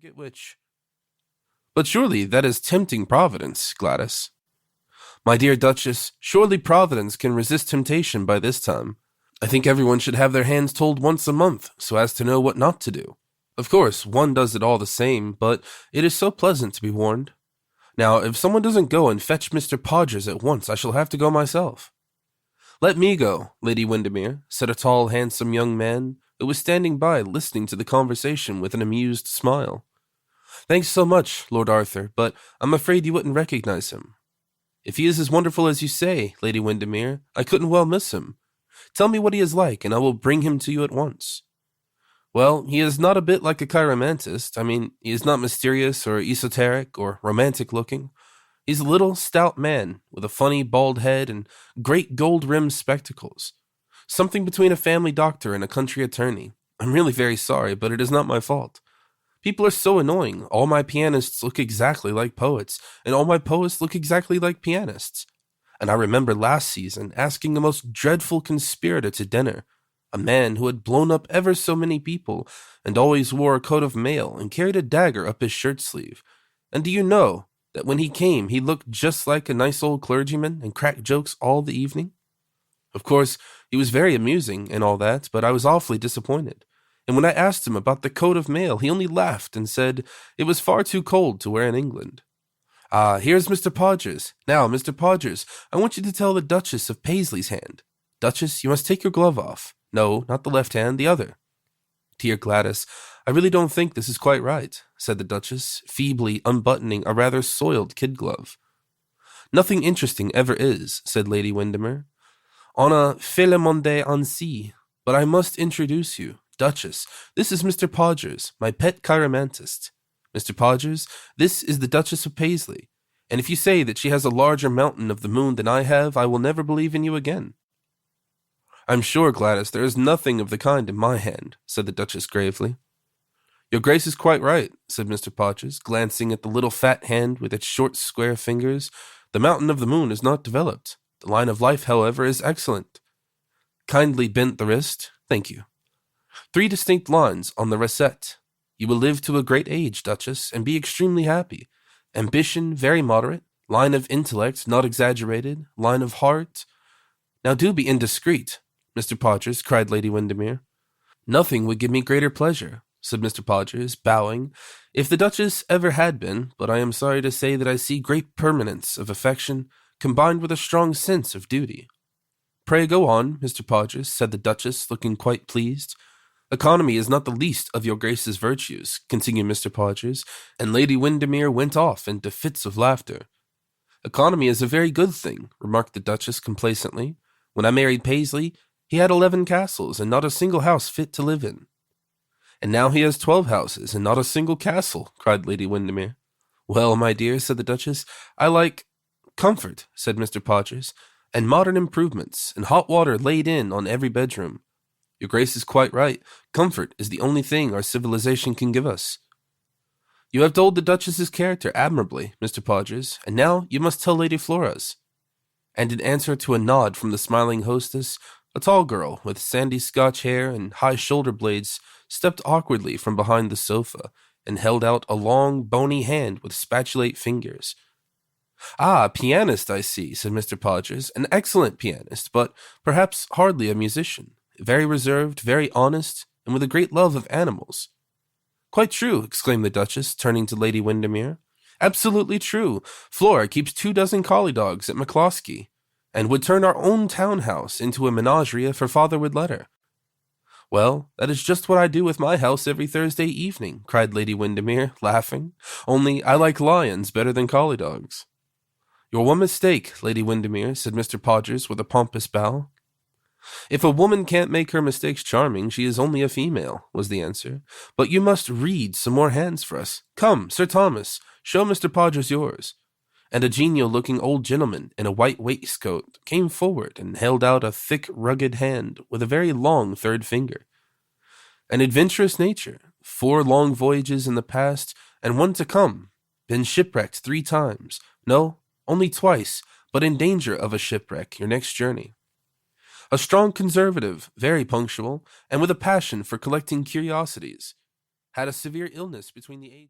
forget which. But surely that is tempting Providence, Gladys. My dear Duchess, surely Providence can resist temptation by this time. I think everyone should have their hands told once a month, so as to know what not to do. Of course, one does it all the same, but it is so pleasant to be warned. Now, if someone doesn't go and fetch Mr. Podgers at once, I shall have to go myself. Let me go, Lady Windermere, said a tall, handsome young man who was standing by listening to the conversation with an amused smile. Thanks so much, Lord Arthur, but I'm afraid you wouldn't recognize him. If he is as wonderful as you say, Lady Windermere, I couldn't well miss him. Tell me what he is like, and I will bring him to you at once. Well, he is not a bit like a chiromantist. I mean, he is not mysterious or esoteric or romantic-looking. He's a little, stout man with a funny, bald head and great gold-rimmed spectacles. Something between a family doctor and a country attorney. I'm really very sorry, but it is not my fault. People are so annoying. All my pianists look exactly like poets, and all my poets look exactly like pianists. And I remember last season asking a most dreadful conspirator to dinner, a man who had blown up ever so many people, and always wore a coat of mail and carried a dagger up his shirt sleeve. And do you know that when he came, he looked just like a nice old clergyman and cracked jokes all the evening? Of course, he was very amusing and all that, but I was awfully disappointed. And when I asked him about the coat of mail, he only laughed and said it was far too cold to wear in England. Ah, here's Mr. Podgers. Now, Mr. Podgers, I want you to tell the Duchess of Paisley's hand. Duchess, you must take your glove off. No, not the left hand, the other. Dear Gladys, I really don't think this is quite right, said the Duchess, feebly unbuttoning a rather soiled kid glove. Nothing interesting ever is, said Lady Windermere. On a fait le monde ainsi, but I must introduce you. Duchess, this is Mr. Podgers, my pet chiromantist. Mr. Podgers, this is the Duchess of Paisley, and if you say that she has a larger mountain of the moon than I have, I will never believe in you again. I'm sure, Gladys, there is nothing of the kind in my hand, said the Duchess gravely. Your Grace is quite right, said Mr. Podgers, glancing at the little fat hand with its short square fingers. The mountain of the moon is not developed. The line of life, however, is excellent. Kindly bent the wrist. Thank you. 3 distinct lines on the recette. You will live to a great age, Duchess, and be extremely happy. Ambition, very moderate. Line of intellect, not exaggerated. Line of heart. Now do be indiscreet, Mr. Podgers, cried Lady Windermere. Nothing would give me greater pleasure, said Mr. Podgers, bowing, if the Duchess ever had been, but I am sorry to say that I see great permanence of affection, combined with a strong sense of duty. Pray go on, Mr. Podgers, said the Duchess, looking quite pleased. Economy is not the least of your Grace's virtues, continued Mr. Podgers, and Lady Windermere went off into fits of laughter. Economy is a very good thing, remarked the Duchess complacently. When I married Paisley, he had 11 castles, and not a single house fit to live in. And now he has 12 houses, and not a single castle, cried Lady Windermere. Well, my dear, said the Duchess, I like comfort, said Mr. Podgers, and modern improvements, and hot water laid in on every bedroom. Your Grace is quite right. Comfort is the only thing our civilization can give us. You have told the Duchess's character admirably, Mr. Podgers, and now you must tell Lady Flora's. And in answer to a nod from the smiling hostess, a tall girl with sandy Scotch hair and high shoulder blades stepped awkwardly from behind the sofa and held out a long, bony hand with spatulate fingers. Ah, a pianist, I see, said Mr. Podgers. An excellent pianist, but perhaps hardly a musician. Very reserved, very honest, and with a great love of animals. Quite true, exclaimed the Duchess, turning to Lady Windermere. Absolutely true. Flora keeps 24 collie dogs at McCloskey, and would turn our own townhouse into a menagerie if her father would let her. Well, that is just what I do with my house every Thursday evening, cried Lady Windermere, laughing. Only I like lions better than collie dogs. You're one mistake, Lady Windermere, said Mr. Podgers with a pompous bow. If a woman can't make her mistakes charming, she is only a female, was the answer. But you must read some more hands for us. Come, Sir Thomas, show Mr. Podgers yours. And a genial-looking old gentleman in a white waistcoat came forward and held out a thick, rugged hand with a very long third finger. An adventurous nature, 4 long voyages in the past, and 1 to come. Been shipwrecked 3 times. No, only twice, but in danger of a shipwreck your next journey. A strong conservative, very punctual, and with a passion for collecting curiosities. Had a severe illness between the ages.